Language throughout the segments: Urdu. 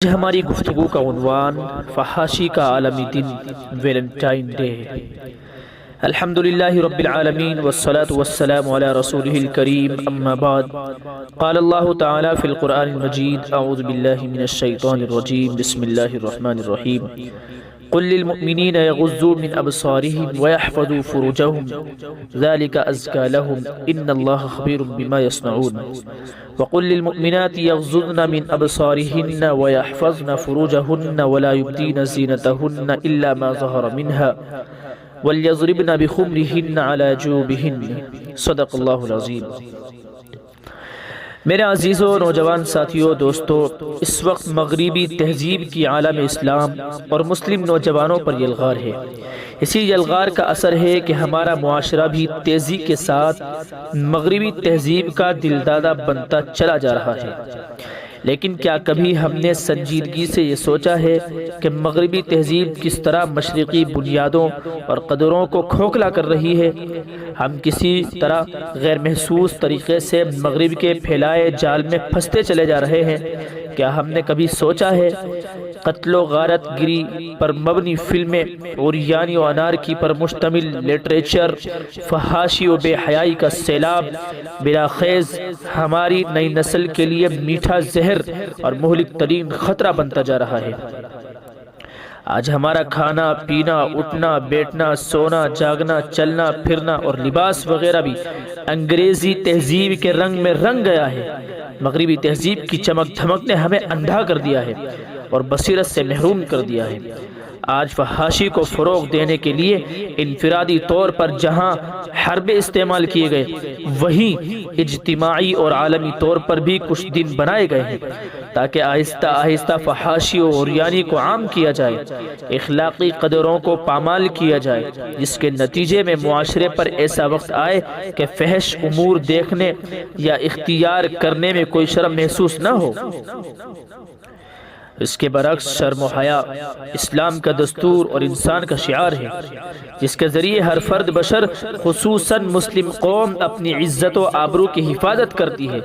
آج ہماری گفتگو کا عنوان فحاشی کا عالمی دن ویلنٹائن ڈے ہے۔ الحمدللہ رب العالمین والصلاة والسلام علی رسولہ الکریم اما بعد قال اللہ تعالی فی القرآن المجید اعوذ باللہ من الشیطان الرجیم بسم اللہ الرحمن الرحیم قل للمؤمنین یغضوا من ابصارهم ويحفظوا فروجهم ذلك ازکى لهم ان اللہ خبیر بما یصنعون وقل للمؤمنات يغضضن من أبصارهن ويحفظن فروجهن ولا يبدين زينتهن إلا ما ظهر منها وليضربن بخمرهن على جيوبهن صدق اللہ العظیم۔ میرے عزیز و نوجوان ساتھیوں دوستو، اس وقت مغربی تہذیب کی عالم اسلام اور مسلم نوجوانوں پر یلغار ہے۔ اسی یلغار کا اثر ہے کہ ہمارا معاشرہ بھی تیزی کے ساتھ مغربی تہذیب کا دلدادہ بنتا چلا جا رہا ہے۔ لیکن کیا کبھی ہم نے سنجیدگی سے یہ سوچا ہے کہ مغربی تہذیب کس طرح مشرقی بنیادوں اور قدروں کو کھوکھلا کر رہی ہے؟ ہم کسی طرح غیر محسوس طریقے سے مغرب کے پھیلائے جال میں پھنستے چلے جا رہے ہیں۔ کیا ہم نے کبھی سوچا ہے قتل و غارت گری پر مبنی فلمیں، عریانی و انارکی پر مشتمل لٹریچر، فحاشی و بے حیائی کا سیلاب بلا خیز ہماری نئی نسل کے لیے میٹھا زہر اور مہلک ترین خطرہ بنتا جا رہا ہے؟ آج ہمارا کھانا پینا، اٹھنا بیٹھنا، سونا جاگنا، چلنا پھرنا اور لباس وغیرہ بھی انگریزی تہذیب کے رنگ میں رنگ گیا ہے۔ مغربی تہذیب کی چمک دھمک نے ہمیں اندھا کر دیا ہے اور بصیرت سے محروم کر دیا ہے۔ آج فحاشی کو فروغ دینے کے لیے انفرادی طور پر جہاں حربے استعمال کیے گئے، وہیں اجتماعی اور عالمی طور پر بھی کچھ دن بنائے گئے ہیں تاکہ آہستہ آہستہ فحاشی و عریانی کو عام کیا جائے، اخلاقی قدروں کو پامال کیا جائے، جس کے نتیجے میں معاشرے پر ایسا وقت آئے کہ فحش امور دیکھنے یا اختیار کرنے میں کوئی شرم محسوس نہ ہو۔ اس کے برعکس شرم و حیا اسلام کا دستور اور انسان کا شعار ہے، جس کے ذریعے ہر فرد بشر خصوصاً مسلم قوم اپنی عزت و آبرو کی حفاظت کرتی ہے۔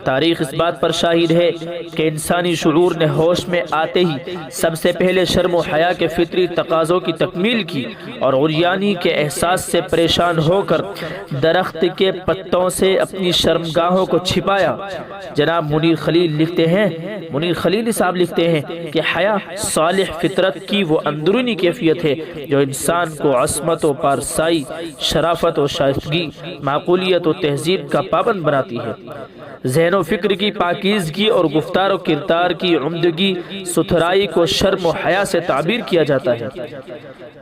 تاریخ اس بات پر شاہد ہے کہ انسانی شعور نے ہوش میں آتے ہی سب سے پہلے شرم و حیا کے فطری تقاضوں کی تکمیل کی اور عریانی کے احساس سے پریشان ہو کر درخت کے پتوں سے اپنی شرمگاہوں کو چھپایا۔ جناب منیر خلیل صاحب لکھتے ہیں کہ حیا صالح فطرت کی وہ اندرونی کیفیت ہے جو انسان کو عصمت و پارسائی، شرافت و شائستگی، معقولیت و تہذیب کا پابند بناتی ہے۔ ذہن و فکر کی پاکیزگی اور گفتار و کردار کی عمدگی، ستھرائی کو شرم و حیا سے تعبیر کیا جاتا ہے۔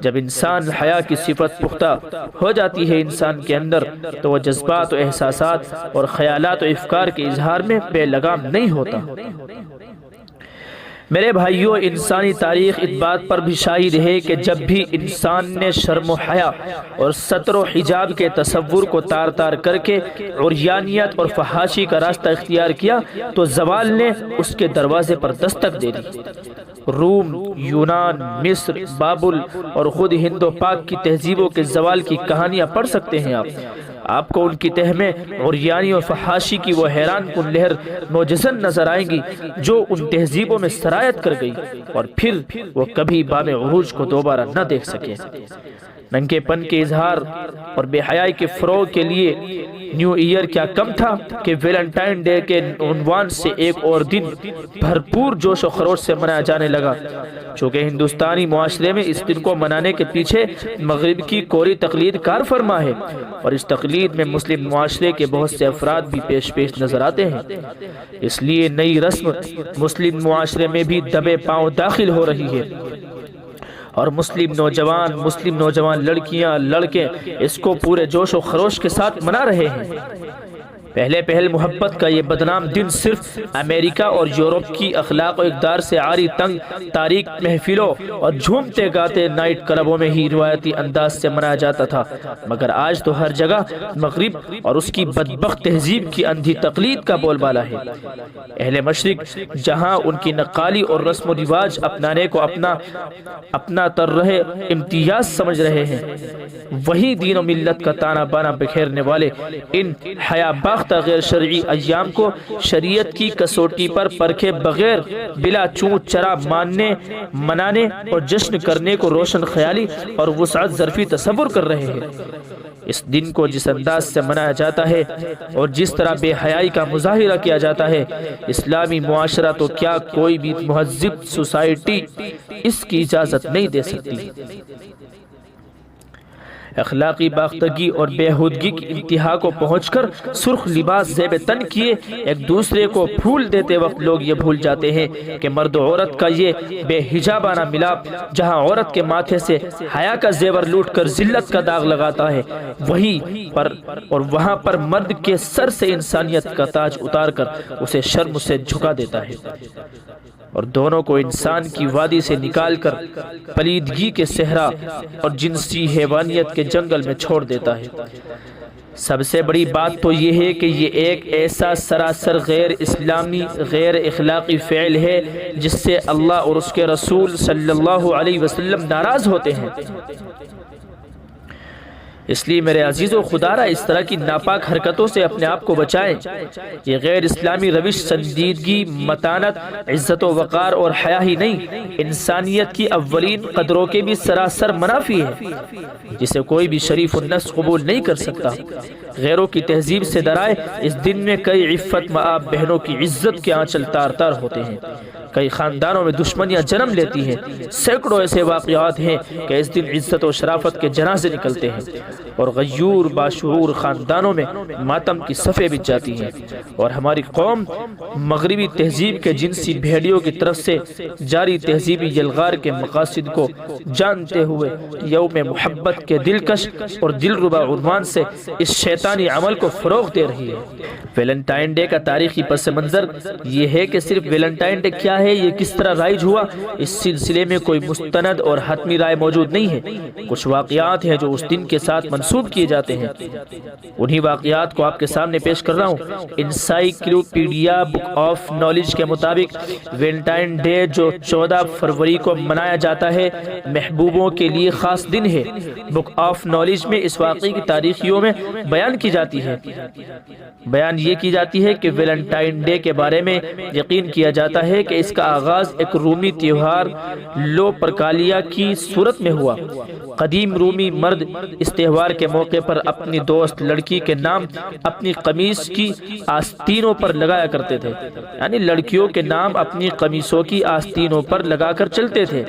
جب انسان حیا کی صفت پختہ ہو جاتی ہے انسان کے اندر، تو وہ جذبات و احساسات اور خیالات و افکار کے اظہار میں بے لگام نہیں ہوتا۔ میرے بھائیوں، انسانی تاریخ اس بات پر بھی شاہد ہے کہ جب بھی انسان نے شرم و حیا اور ستر و حجاب کے تصور کو تار تار کر کے عریانیت اور فحاشی کا راستہ اختیار کیا تو زوال نے اس کے دروازے پر دستک دے دی۔ روم، یونان، مصر، بابل اور خود ہند و پاک کی تہذیبوں کے زوال کی کہانیاں پڑھ سکتے ہیں آپ کو ان کی تہ میں عریانی اور فحاشی کی وہ حیران کن لہر موجزن نظر آئیں گی جو ان تہذیبوں میں سرایت کر گئی اور پھر وہ کبھی بام عروج کو دوبارہ نہ دیکھ سکے۔ ننگے پن کے اظہار اور بے حیائی کے فروغ کے لیے نیو ایئر کیا کم تھا کہ ویلنٹائن ڈے کے عنوان سے ایک اور دن بھرپور جوش و خروش سے منایا جانے لگا۔ چونکہ ہندوستانی معاشرے میں اس دن کو منانے کے پیچھے مغرب کی کوری تقلید کار فرما ہے، اور اس تقلید میں مسلم معاشرے کے بہت سے افراد بھی پیش نظر آتے ہیں۔ اس لیے نئی رسم مسلم معاشرے میں بھی دبے پاؤں داخل ہو رہی ہے، اور مسلم نوجوان لڑکیاں لڑکے اس کو پورے جوش و خروش کے ساتھ منا رہے ہیں۔ پہل محبت کا یہ بدنام دن صرف امریکہ اور یورپ کی اخلاق و اقدار سے عاری تنگ تاریک محفلوں اور جھومتے گاتے نائٹ کلبوں میں ہی روایتی انداز سے منایا جاتا تھا، مگر آج تو ہر جگہ مغرب اور اس کی بدبخت تہذیب کی اندھی تقلید کا بول بالا ہے۔ اہل مشرق جہاں ان کی نقالی اور رسم و رواج اپنانے کو اپنا ترہ امتیاز سمجھ رہے ہیں، وہی دین و ملت کا تانا بانا بکھیرنے والے ان حیا باختہ باختہ غیر شرعی ایام کو شریعت کی کسوٹی پر پرکھے بغیر بلا چونت چرا ماننے، منانے اور جشن کرنے کو روشن خیالی اور وسعت ظرفی تصور کر رہے ہیں۔ اس دن کو جس انداز سے منایا جاتا ہے اور جس طرح بے حیائی کا مظاہرہ کیا جاتا ہے، اسلامی معاشرہ تو کیا کوئی بھی مہذب سوسائٹی اس کی اجازت نہیں دے سکتی۔ اخلاقی باختگی اور بےہودگی کی انتہا کو پہنچ کر سرخ لباس زیب تن کیے ایک دوسرے کو پھول دیتے وقت لوگ یہ بھول جاتے ہیں کہ مرد و عورت کا یہ بے حجابانہ ملاپ جہاں عورت کے ماتھے سے حیا کا زیور لوٹ کر ذلت کا داغ لگاتا ہے، وہاں پر مرد کے سر سے انسانیت کا تاج اتار کر اسے شرم سے جھکا دیتا ہے اور دونوں کو انسان کی وادی سے نکال کر پلیدگی کے صحرا اور جنسی حیوانیت کے جنگل میں چھوڑ دیتا ہے۔ سب سے بڑی بات تو یہ ہے کہ یہ ایک ایسا سراسر غیر اسلامی، غیر اخلاقی فعل ہے جس سے اللہ اور اس کے رسول صلی اللہ علیہ وسلم ناراض ہوتے ہیں۔ اس لیے میرے عزیزو، خدا را اس طرح کی ناپاک حرکتوں سے اپنے آپ کو بچائیں۔ یہ غیر اسلامی روش سنجیدگی، متانت، عزت و وقار اور حیا ہی نہیں، انسانیت کی اولین قدروں کے بھی سراسر منافی ہے، جسے کوئی بھی شریف النفس قبول نہیں کر سکتا۔ غیروں کی تہذیب سے درائے اس دن میں کئی عفت مآب بہنوں کی عزت کے آنچل تار تار ہوتے ہیں، کئی خاندانوں میں دشمنیاں جنم لیتی ہیں، سینکڑوں ایسے واقعات ہیں کہ اس دن عزت و شرافت کے جنازے نکلتے ہیں اور غیور باشعور خاندانوں میں ماتم کی صفیں بچھ جاتی ہیں، اور ہماری قوم مغربی تہذیب کے جنسی بھیڑیوں کی طرف سے جاری تہذیبی یلغار کے مقاصد کو جانتے ہوئے یوم محبت کے دلکش اور دلربا عنوان سے اس شیطانی عمل کو فروغ دے رہی ہے۔ ویلنٹائن ڈے کا تاریخی پس منظر یہ ہے کہ صرف ویلنٹائن ڈے کیا ہے، یہ کس طرح رائج ہوا، اس سلسلے میں کوئی مستند اور حتمی رائے موجود نہیں ہے۔ کچھ واقعات ہیں جو اس دن کے ساتھ منسوب کیے جاتے ہیں، انہی واقعات کو آپ کے سامنے پیش کر رہا ہوں۔ انسائیکلوپیڈیا بک آف نالج کے مطابق ویلنٹائن ڈے جو 14 فروری کو منایا جاتا ہے محبوبوں کے لیے خاص دن ہے۔ بک آف نالج میں اس واقعے کی تاریخیوں میں بیان کی جاتی ہے، بیان یہ کی جاتی ہے کہ ویلنٹائن ڈے کے بارے میں یقین کیا جاتا ہے کہ اس کا آغاز ایک رومی تہوار لوپرکالیا کی صورت میں ہوا۔ قدیم رومی مرد اس تہوار کے موقع پر اپنی دوست لڑکی کے نام اپنی قمیص کی آستینوں پر لگایا کرتے تھے، یعنی لڑکیوں کے نام اپنی قمیصوں کی آستینوں پر لگا کر چلتے تھے۔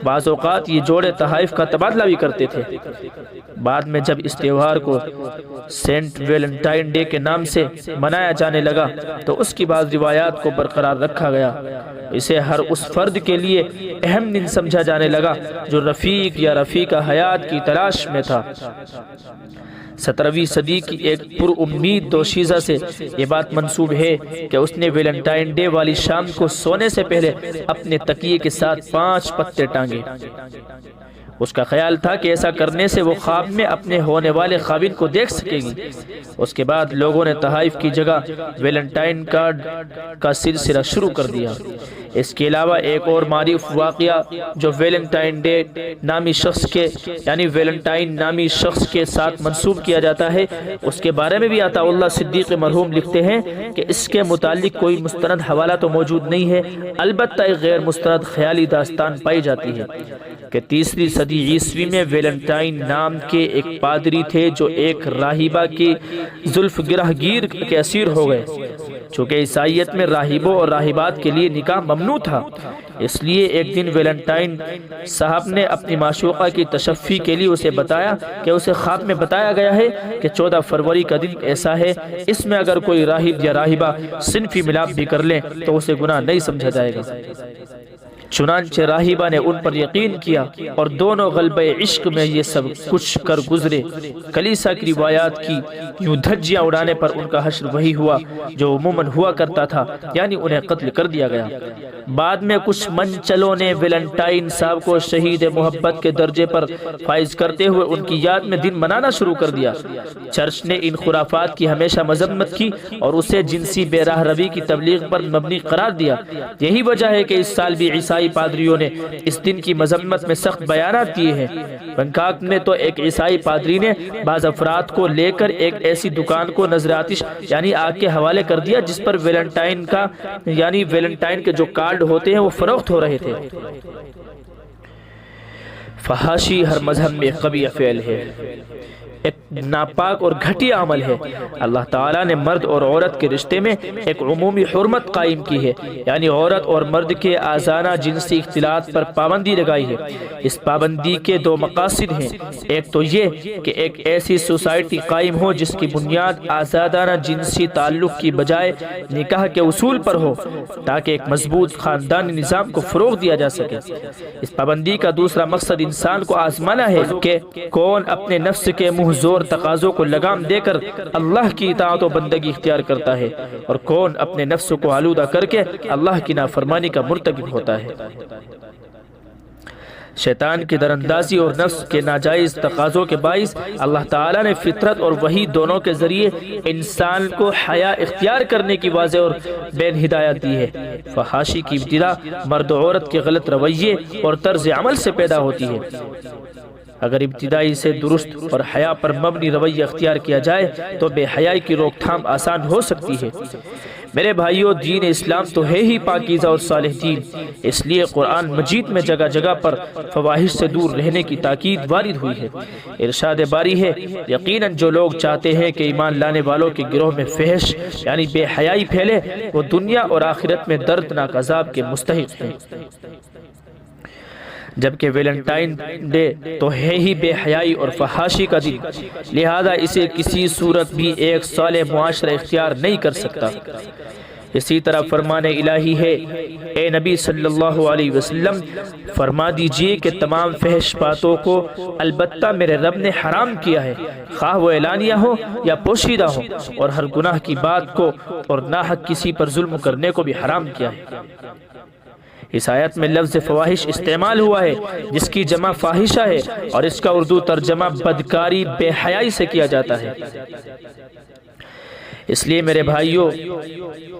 بعض اوقات یہ جوڑے تحائف کا تبادلہ بھی کرتے تھے۔ بعد میں جب اس تہوار کو سینٹ ویلنٹائن ڈے کے نام سے منایا جانے لگا تو اس کی بعض روایات کو برقرار رکھا گیا۔ اسے ہر اس فرد کے لیے اہم دن سمجھا جانے لگا جو رفیق یا رفیقہ حیات کی تلاش میں تھا۔ 17ویں صدی کی ایک پر امید دوشیزہ سے یہ بات منسوب ہے کہ اس نے ویلنٹائن ڈے والی شام کو سونے سے پہلے اپنے تکیے کے ساتھ 5 پتے ٹانگے۔ اس کا خیال تھا کہ ایسا کرنے سے وہ خواب میں اپنے ہونے والے خاوند کو دیکھ سکے گی۔ اس کے بعد لوگوں نے تحائف کی جگہ ویلنٹائن کارڈ کا سلسلہ شروع کر دیا۔ اس کے علاوہ ایک اور معروف واقعہ جو ویلنٹائن ڈے نامی شخص کے یعنی ویلنٹائن نامی شخص کے ساتھ منسوب کیا جاتا ہے، اس کے بارے میں بھی عطا اللہ صدیق مرحوم لکھتے ہیں کہ اس کے متعلق کوئی مستند حوالہ تو موجود نہیں ہے، البتہ ایک غیر مستند خیالی داستان پائی جاتی ہے کہ 3 صدی عیسوی میں ویلنٹائن نام کے ایک پادری تھے جو ایک راہبہ کی زلف گرہ گیر کے اسیر ہو گئے۔ چونکہ عیسائیت میں راہبوں اور راہبات کے لیے نکاح ممنوع تھا، اس لیے ایک دن ویلنٹائن صاحب نے اپنی معشوقہ کی تشفی کے لیے اسے بتایا کہ اسے خواب میں بتایا گیا ہے کہ 14 فروری کا دن ایسا ہے، اس میں اگر کوئی راہب یا راہبہ صنفی ملاپ بھی کر لیں تو اسے گناہ نہیں سمجھا جائے گا۔ چنانچہ راہبہ نے ان پر یقین کیا اور دونوں غلبہ عشق میں یہ سب کچھ کر گزرے۔ کلیسا کی روایات کی یوں دھجیاں اڑانے پر ان کا حشر وہی ہوا جو عموماً ہوا کرتا تھا، یعنی انہیں قتل کر دیا گیا۔ بعد میں کچھ منچلوں نے ویلنٹائن صاحب کو شہید محبت کے درجے پر فائز کرتے ہوئے ان کی یاد میں دن منانا شروع کر دیا۔ چرچ نے ان خرافات کی ہمیشہ مذمت کی اور اسے جنسی بے راہ روی کی تبلیغ پر مبنی قرار دیا۔ یہی وجہ ہے کہ اس سال بھی عیسائی پادریوں نے اس دن کی مذمت میں سخت بیانات دیے ہیں۔ بنکاک میں تو ایک عیسائی پادری نے بعض افراد کو لے کر ایک ایسی دکان کو نظر آتش یعنی آگ کے حوالے کر دیا جس پر ویلنٹائن کے جو کارڈ ہوتے ہیں وہ فروخت ہو رہے تھے۔ فحاشی ہر مذہب میں قبیح فعل ہے، ایک ناپاک اور گھٹیا عمل ہے۔ اللہ تعالیٰ نے مرد اور عورت کے رشتے میں ایک عمومی حرمت قائم کی ہے، یعنی عورت اور مرد کے آزادہ جنسی اختلاط پر پابندی لگائی ہے۔ اس پابندی کے دو مقاصد ہیں، ایک تو یہ کہ ایک ایسی سوسائٹی قائم ہو جس کی بنیاد آزادانہ جنسی تعلق کی بجائے نکاح کے اصول پر ہو تاکہ ایک مضبوط خاندانی نظام کو فروغ دیا جا سکے۔ اس پابندی کا دوسرا مقصد انسان کو آزمانا ہے کہ کون اپنے نفس کے منہ زور تقاضوں کو لگام دے کر اللہ کی اطاعت و بندگی اختیار کرتا ہے اور کون اپنے نفس کو آلودہ کر کے اللہ کی نافرمانی کا مرتکب ہوتا ہے۔ شیطان کی دراندازی اور نفس کے ناجائز تقاضوں کے باعث اللہ تعالیٰ نے فطرت اور وحی دونوں کے ذریعے انسان کو حیا اختیار کرنے کی واضح اور بین ہدایت دی ہے۔ فحاشی کی ابتدا مرد و عورت کے غلط رویے اور طرز عمل سے پیدا ہوتی ہے۔ اگر ابتدائی سے درست اور حیا پر مبنی رویہ اختیار کیا جائے تو بے حیائی کی روک تھام آسان ہو سکتی ہے۔ میرے بھائیو، دین اسلام تو ہے ہی پاکیزہ اور صالح دین، اس لیے قرآن مجید میں جگہ جگہ پر فواحش سے دور رہنے کی تاکید وارد ہوئی ہے۔ ارشاد باری ہے، یقیناً جو لوگ چاہتے ہیں کہ ایمان لانے والوں کے گروہ میں فحش یعنی بے حیائی پھیلے وہ دنیا اور آخرت میں دردناک عذاب کے مستحق ہیں۔ جبکہ ویلنٹائن ڈے تو ہے ہی بے حیائی اور فحاشی کا دن، لہذا اسے کسی صورت بھی ایک صالح معاشرہ اختیار نہیں کر سکتا۔ اسی طرح فرمان الہی ہے، اے نبی صلی اللہ علیہ وسلم فرما دیجئے کہ تمام فحش باتوں کو البتہ میرے رب نے حرام کیا ہے، خواہ وہ اعلانیہ ہو یا پوشیدہ ہو، اور ہر گناہ کی بات کو اور ناحق کسی پر ظلم کرنے کو بھی حرام کیا ہے۔ اس آیت میں لفظ فواحش استعمال ہوا ہے جس کی جمع فاحشہ ہے اور اس کا اردو ترجمہ بدکاری بے حیائی سے کیا جاتا ہے۔ اس لیے میرے بھائیوں،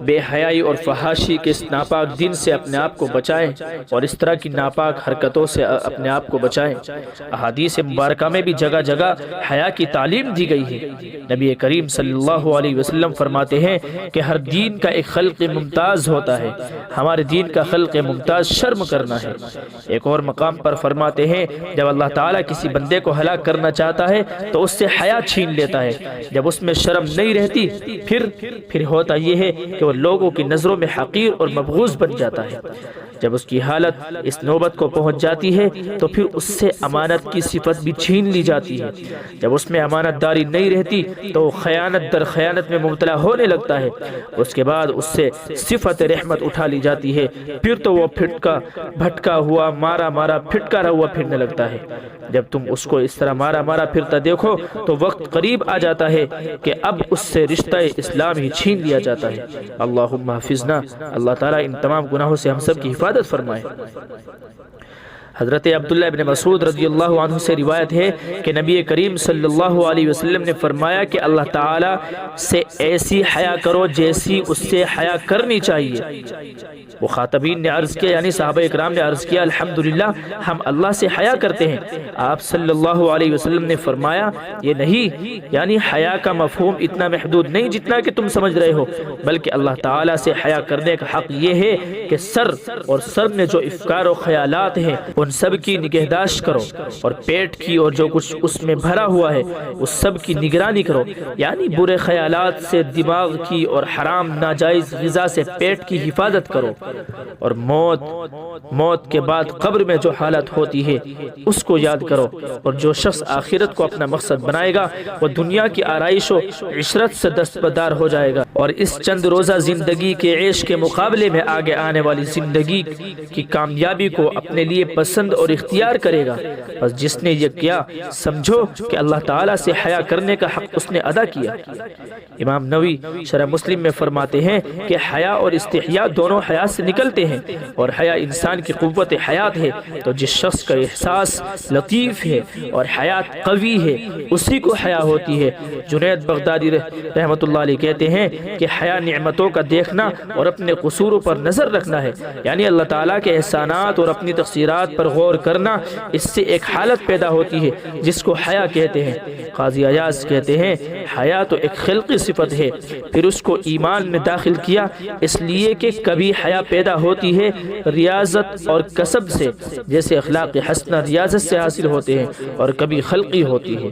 بے حیائی اور فحاشی کے اس ناپاک دن سے اپنے آپ کو بچائیں اور اس طرح کی ناپاک حرکتوں سے اپنے آپ کو بچائیں۔ احادیث مبارکہ میں بھی جگہ جگہ حیا کی تعلیم دی گئی ہے۔ نبی کریم صلی اللہ علیہ وسلم فرماتے ہیں کہ ہر دین کا ایک خلق ممتاز ہوتا ہے، ہمارے دین کا خلق ممتاز شرم کرنا ہے۔ ایک اور مقام پر فرماتے ہیں، جب اللہ تعالیٰ کسی بندے کو ہلاک کرنا چاہتا ہے تو اس سے حیا چھین لیتا ہے، جب اس میں شرم نہیں رہتی پھر ہوتا یہ ہے کہ وہ لوگوں کی نظروں میں حقیر اور مبغوض بن جاتا ہے۔ جب اس کی حالت اس نوبت کو پہنچ جاتی ہے تو پھر اس سے امانت کی صفت بھی چھین لی جاتی ہے۔ جب اس میں امانت داری نہیں رہتی تو وہ خیانت در خیانت میں مبتلا ہونے لگتا ہے۔ اس کے بعد اس سے صفت رحمت اٹھا لی جاتی ہے، پھر تو وہ بھٹکا ہوا مارا پھٹکارا ہوا پھرنے لگتا ہے۔ جب تم اس کو اس طرح مارا پھرتا دیکھو تو وقت قریب آ جاتا ہے کہ اب اس سے رشتہ اسلام ہی چھین لیا جاتا ہے۔ اللہم حفظنا، اللہ تعالیٰ ان تمام گناہوں سے ہم سب کی حفاظت فرمائے۔ حضرت عبداللہ ابن مسعود رضی اللہ عنہ سے روایت ہے کہ نبی کریم صلی اللہ علیہ وسلم نے فرمایا کہ اللہ تعالیٰ سے ایسی حیا کرو جیسی اس سے حیا کرنی چاہیے۔ مخاطبین نے عرض کیا، یعنی صحابہ اکرام نے عرض کیا، الحمدللہ ہم اللہ سے حیا کرتے ہیں۔ آپ صلی اللہ علیہ وسلم نے فرمایا، یہ نہیں، یعنی حیا کا مفہوم اتنا محدود نہیں جتنا کہ تم سمجھ رہے ہو، بلکہ اللہ تعالیٰ سے حیا کرنے کا حق یہ ہے کہ سر میں جو افکار و خیالات ہیں ان سب کی نگہداشت کرو، اور پیٹ کی اور جو کچھ اس میں بھرا ہوا ہے اس سب کی نگرانی کرو، یعنی برے خیالات سے دماغ کی اور حرام ناجائز غذا سے پیٹ کی حفاظت کرو، اور موت کے بعد قبر میں جو حالت ہوتی ہے اس کو یاد کرو، اور جو شخص آخرت کو اپنا مقصد بنائے گا وہ دنیا کی آرائش و عشرت سے دستبردار ہو جائے گا، اور اس چند روزہ زندگی کے عیش کے مقابلے میں آگے آنے والی زندگی کی کامیابی کو اپنے لیے پسند اور اختیار کرے گا۔ بس جس نے یہ کیا سمجھو کہ اللہ تعالیٰ سے حیا کرنے کا حق اس نے ادا کیا۔ امام نووی شرح مسلم میں فرماتے ہیں کہ حیا اور استحیاء دونوں حیا سے نکلتے ہیں، اور حیا انسان کی قوت حیات ہے، تو جس شخص کا احساس لطیف ہے اور حیات قوی ہے اسی کو حیا ہوتی ہے۔ جنید بغدادی رحمۃ اللہ علیہ کہتے ہیں کہ حیا نعمتوں کا دیکھنا اور اپنے قصوروں پر نظر رکھنا ہے، یعنی اللہ تعالیٰ کے احسانات اور اپنی تقصیرات پر غور کرنا۔ اس سے ایک حالت پیدا ہوتی ہے جس کو حیا کہتے ہیں۔ قاضی ایاز کہتے ہیں حیا تو ایک خلقی صفت ہے، پھر اس کو ایمان میں داخل کیا، اس لیے کہ کبھی حیا پیدا ہوتی ہے ریاضت اور کسب سے، جیسے اخلاق حسنہ ریاضت سے حاصل ہوتے ہیں، اور کبھی خلقی ہوتی ہے۔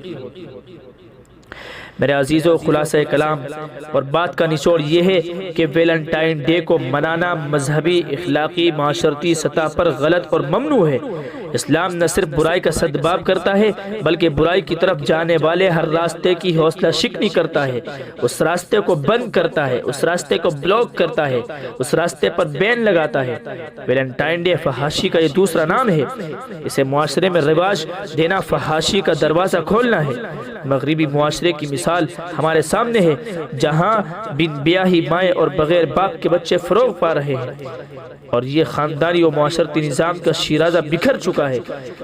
میرے عزیزو، خلاصہ کلام اور بات کا نچوڑ یہ ہے کہ ویلنٹائن ڈے کو منانا مذہبی، اخلاقی، معاشرتی سطح پر غلط اور ممنوع ہے۔ اسلام نہ صرف برائی کا سدباب کرتا ہے بلکہ برائی کی طرف جانے والے ہر راستے کی حوصلہ شکنی کرتا ہے، اس راستے کو بند کرتا ہے، اس راستے کو بلاک کرتا ہے، اس راستے پر بین لگاتا ہے۔ ویلنٹائن ڈے فحاشی کا یہ دوسرا نام ہے۔ اسے معاشرے میں رواج دینا فحاشی کا دروازہ کھولنا ہے۔ مغربی معاشرے کی مثال ہمارے سامنے ہے، جہاں بن بیاہی مائیں اور بغیر باپ کے بچے فروغ پا رہے ہیں، اور یہ خاندانی و معاشرتی نظام کا شیرازہ بکھر چکا ہے۔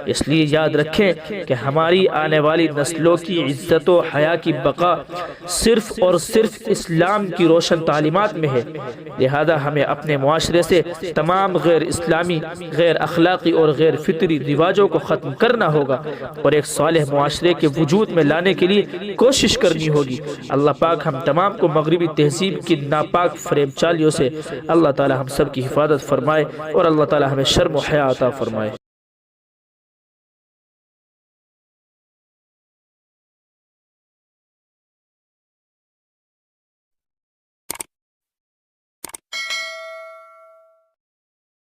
اس لیے یاد رکھیں کہ ہماری آنے والی نسلوں کی عزت و حیا کی بقا صرف اور صرف اسلام کی روشن تعلیمات میں ہے۔ لہذا ہمیں اپنے معاشرے سے تمام غیر اسلامی، غیر اخلاقی اور غیر فطری رواجوں کو ختم کرنا ہوگا، اور ایک صالح معاشرے کے وجود میں لانے کے لیے کوشش کرنی ہوگی۔ اللہ پاک ہم تمام کو مغربی تہذیب کی ناپاک فریب چالیوں سے اللہ تعالی ہم سب کی حفاظت فرمائے، اور اللہ تعالی ہمیں شرم و حیا عطا فرمائے۔